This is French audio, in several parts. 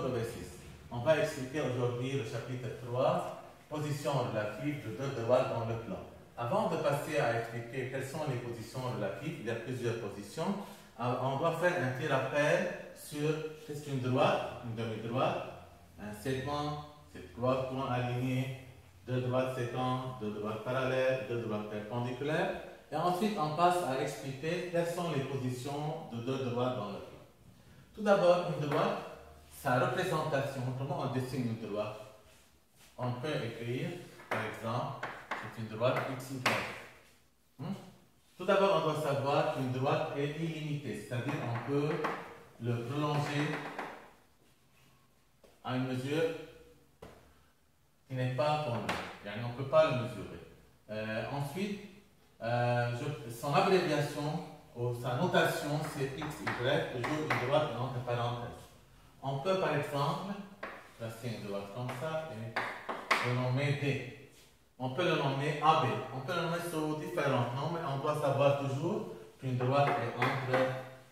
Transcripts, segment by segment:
de V6. On va expliquer aujourd'hui le chapitre 3, position relative de deux droites dans le plan. Avant de passer à expliquer quelles sont les positions relatives, il y a plusieurs positions. On doit faire un petit rappel sur qu'est-ce qu'une droite, une demi-droite, un segment, c'est trois points alignés, deux droites séquentes, deux droites parallèles, deux droites perpendiculaires. Et ensuite, on passe à expliquer quelles sont les positions de deux droites dans le plan. Tout d'abord, une droite, sa représentation, comment on dessine une droite. On peut écrire, par exemple, c'est une droite XY. Tout d'abord, on doit savoir qu'une droite est illimitée, c'est-à-dire on peut le prolonger à une mesure qui n'est pas connue. On ne peut pas le mesurer. Ensuite, son abréviation ou sa notation, c'est XY, toujours une droite entre parenthèses. On peut par exemple tracer une droite comme ça et le nommer D. On peut le nommer AB. On peut le nommer sous différents noms, mais on doit savoir toujours qu'une droite est entre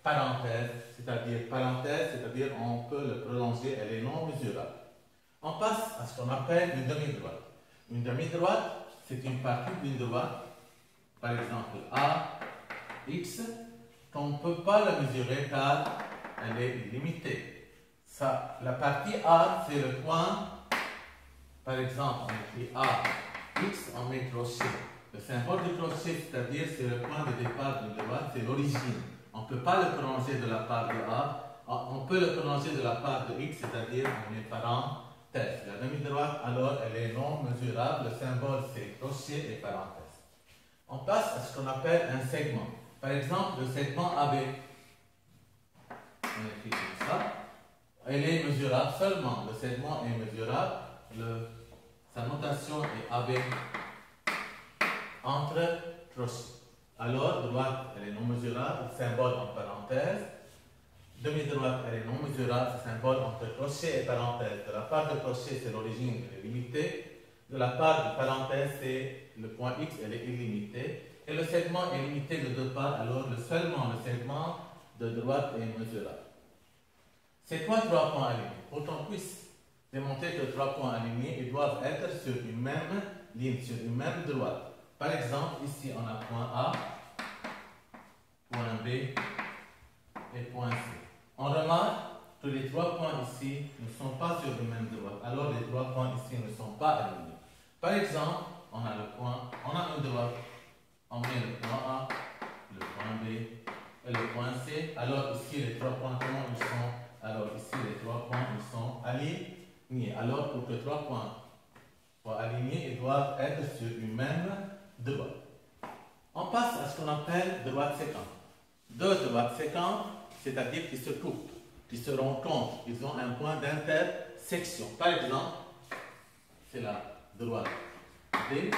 parenthèses, c'est-à-dire on peut le prolonger, elle est non mesurable. On passe à ce qu'on appelle une demi-droite. Une demi-droite, c'est une partie d'une droite, par exemple A, X, qu'on ne peut pas la mesurer car elle est illimitée. La partie A, c'est le point, par exemple, on écrit A, X, on met crochet. Le symbole du crochet, c'est-à-dire c'est le point de départ d'une droite, c'est l'origine. On ne peut pas le prolonger de la part de A, on peut le prolonger de la part de X, c'est-à-dire on met parenthèse. La demi-droite, alors, elle est non mesurable, le symbole c'est crochet et parenthèse. On passe à ce qu'on appelle un segment. Par exemple, le segment AB. On écrit comme ça. Elle est mesurable seulement. Le segment est mesurable. Sa notation est AB entre crochet. Alors, droite, elle est non mesurable, symbole en parenthèse. Demi-droite, elle est non mesurable, symbole entre crochet et parenthèse. De la part de crochet, c'est l'origine, elle est limitée. De la part de parenthèse, c'est le point X, elle est illimitée. Et le segment est limité de deux parts, alors seulement le segment de droite est mesurable. C'est quoi trois points alignés? Pour qu'on puisse démontrer que trois points alignés, ils doivent être sur une même ligne, sur une même droite. Par exemple, ici on a point A, point B et point C. On remarque que les trois points ici ne sont pas sur une même droite, alors les trois points ici ne sont pas alignés. Par exemple, on a une droite, on met le point A, le point B et le point C. Alors ici les trois points, comment ils sont? Alors ici les trois points ils sont alignés. Alors pour que trois points soient alignés, ils doivent être sur une même droite. On passe à ce qu'on appelle droite séquente. Deux droites séquentes, c'est-à-dire qui se coupent, qui se rencontrent, ils ont un point d'intersection. Par exemple, c'est la droite D, et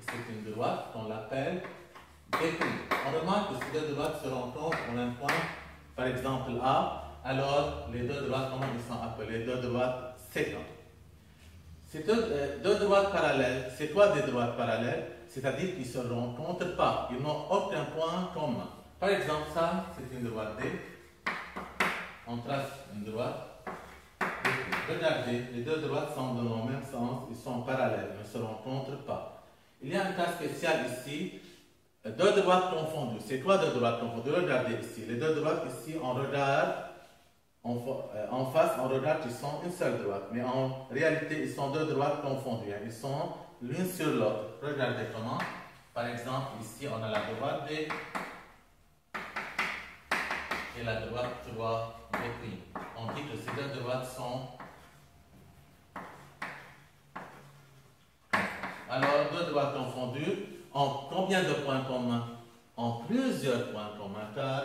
c'est une droite qu'on l'appelle D'. On remarque que ces deux droites se rencontrent en un point, par exemple A, alors les deux droites, comment ils sont appelées? Deux droites séquentes. Ces deux droites parallèles, c'est quoi des droites parallèles? C'est-à-dire qu'ils ne se rencontrent pas, ils n'ont aucun point commun. Par exemple, ça, c'est une droite D. On trace une droite. Regardez, les deux droites sont dans le même sens, ils sont parallèles, ils ne se rencontrent pas. Il y a un cas spécial ici, deux droites confondues. C'est quoi deux droites confondues? Regardez ici, les deux droites ici, on regarde, en face, on regarde qu'ils sont une seule droite, mais en réalité, ils sont deux droites confondues. Ils sont l'une sur l'autre. Regardez comment. Par exemple, ici, on a la droite D et la droite 3D'. On dit que ces deux droites sont... Alors, deux droites confondues ont combien de points communs? En plusieurs points communs, car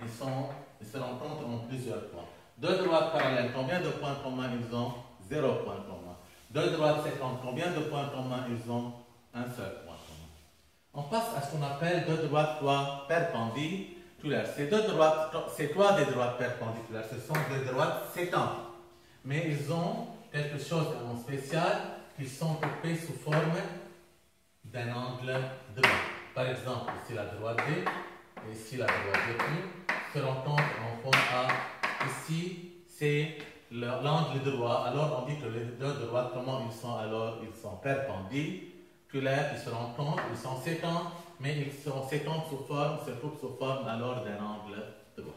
ils se rencontrent en plusieurs points. Deux droites parallèles, combien de points communs ils ont? 0 point commun. Deux droites séquentes, combien de points communs ils ont? Un seul point commun. On passe à ce qu'on appelle deux droites perpendiculaires. Ces deux droites, c'est quoi des droites perpendiculaires? Ce sont des droites séquentes. Mais ils ont quelque chose en spécial, qui sont coupés sous forme d'un angle droit. Par exemple, ici la droite D et ici la droite D se rencontrent en point A. Ici, c'est l'angle droit, alors on dit que les deux droites, comment ils sont alors? Ils sont perpendiculaires, ils se rencontrent, ils sont séquents, mais ils sont séquents se trouvent sous forme alors d'un angle droit.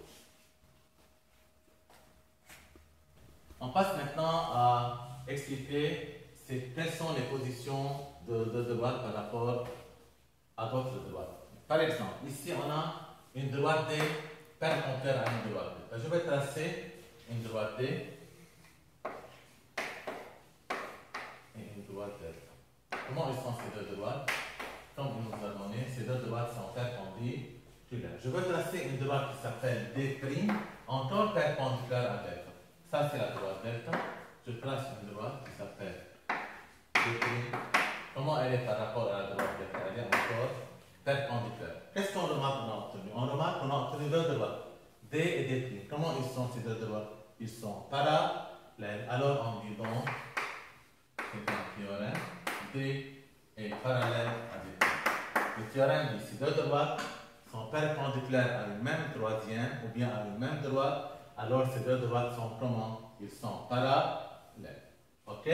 On passe maintenant à expliquer quelles sont les positions de droite par rapport à d'autres droites. Par exemple, ici on a une droite D perpendiculaire à une droite D. Je vais tracer une droite D et une droite delta. Comment ils sont ces deux droites? Comme il nous a donné, ces deux droites sont perpendiculaires. Je vais tracer une droite qui s'appelle D', encore perpendiculaire à delta. Ça c'est la droite delta. Je trace une droite qui s'appelle D'. Comment elle est par rapport à la droite delta? Elle est encore perpendiculaire. Qu'est-ce qu'on remarque qu'on a obtenu? On remarque qu'on a obtenu deux droites, D et D'. Comment ils sont ces deux droites? Ils sont parallèles. Alors on dit donc, c'est un théorème, D est parallèle à D'. Le théorème dit si deux droites sont perpendiculaires à une même troisième ou bien à une même droite, alors ces deux droites sont comment? Ils sont parallèles. Ok?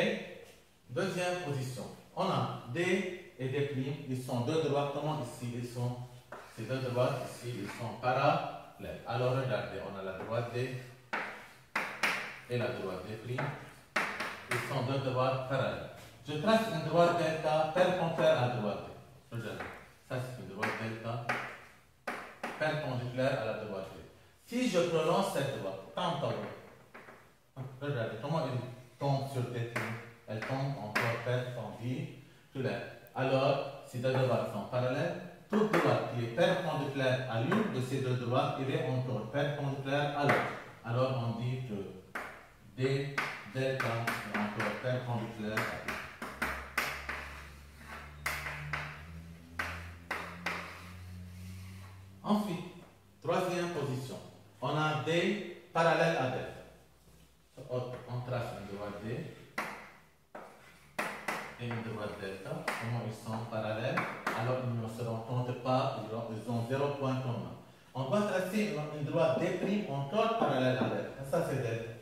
Deuxième position. On a D et D', ils sont deux droites. Comment ici ils sont? Ces deux droites ici, ils sont parallèles. Alors regardez, on a la droite D et la droite D'. Ils sont deux droites parallèles. Je trace une droite delta perpendiculaire à la droite D. Regardez, ça c'est une droite delta perpendiculaire à la droite D. Si je prolonge cette droite, regardez comment elle tombe sur D'. Elle tombe encore perpendiculaire. Alors, si deux droites sont parallèles, toute droite qui est perpendiculaire à l'une de ces deux droites, il est encore perpendiculaire à l'autre. Alors, on dit que D delta est encore perpendiculaire à D. Ensuite, troisième position, on a D parallèle à delta. On trace une droite D et une droite delta. Comment ils sont parallèles? Alors ils ne se rencontrent pas, ils ont 0 point commun. On va tracer une droite D' encore parallèle à delta. Ça c'est delta.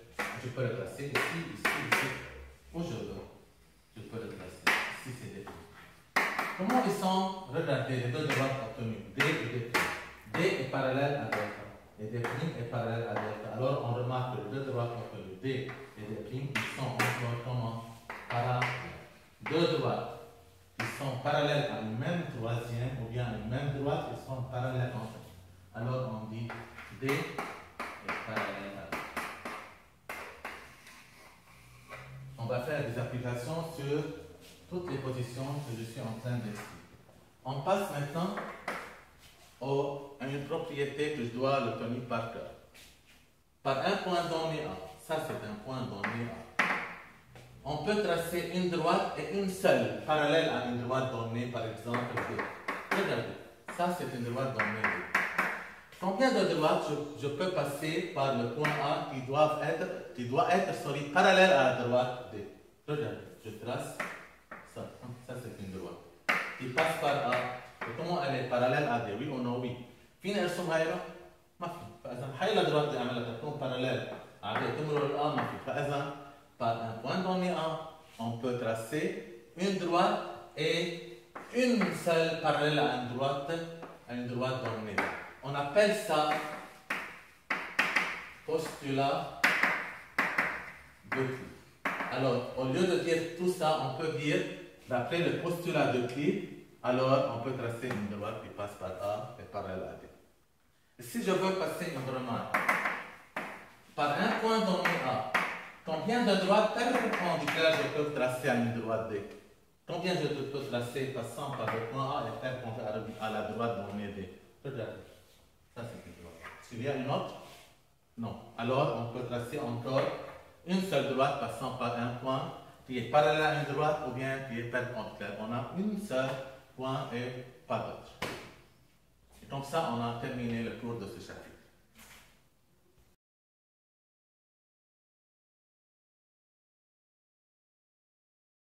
Je peux le tracer ici. Aujourd'hui, je peux le tracer. Ici c'est D'. Comment ils sont? Regardez les deux droites obtenues, D et D'. D est parallèle à delta et D' est parallèle à delta. Alors on remarque que les deux droites obtenues, D et D', ils sont encore comment? Parallèles. Deux droites qui sont parallèles à une même troisième ou bien à une même droite, ils sont parallèles entre eux. Alors on dit D est parallèle à D. On va faire des applications sur toutes les positions que je suis en train d'expliquer. On passe maintenant à une propriété que je dois le tenir par cœur. Par un point donné A, ça c'est un point donné A. On peut tracer une droite et une seule, parallèle à une droite donnée, par exemple D. Regardez, ça c'est une droite donnée D. Combien de droites je peux passer par le point A qui doit être parallèle à la droite D? Regardez, je trace ça. Ça c'est une droite. Il passe par A. Et comment elle est parallèle à D? Oui ou non? Oui. فين ارسم هاي؟ ما في. فاذا هاي الادوات اللي عملتها تكون parallèle à D تمرر الآن ما في. فاذا par un point donné A, on peut tracer une droite et une seule parallèle à une droite donnée. On appelle ça postulat de Euclide. Alors, au lieu de dire tout ça, on peut dire, d'après le postulat de Euclide, alors on peut tracer une droite qui passe par A et parallèle à D. Et si je veux passer une remarque par un point donné A, combien de droites perpendiculaires je peux tracer à une droite D? Combien je peux tracer passant par le point A et perpendiculaire à la droite donnée D? Regardez. Ça c'est une droite. Est-ce qu'il y a une autre? Non. Alors on peut tracer encore une seule droite passant par un point qui est parallèle à une droite ou bien qui est perpendiculaire. On a une seule point et pas d'autre. Et comme ça, on a terminé le cours de ce chapitre.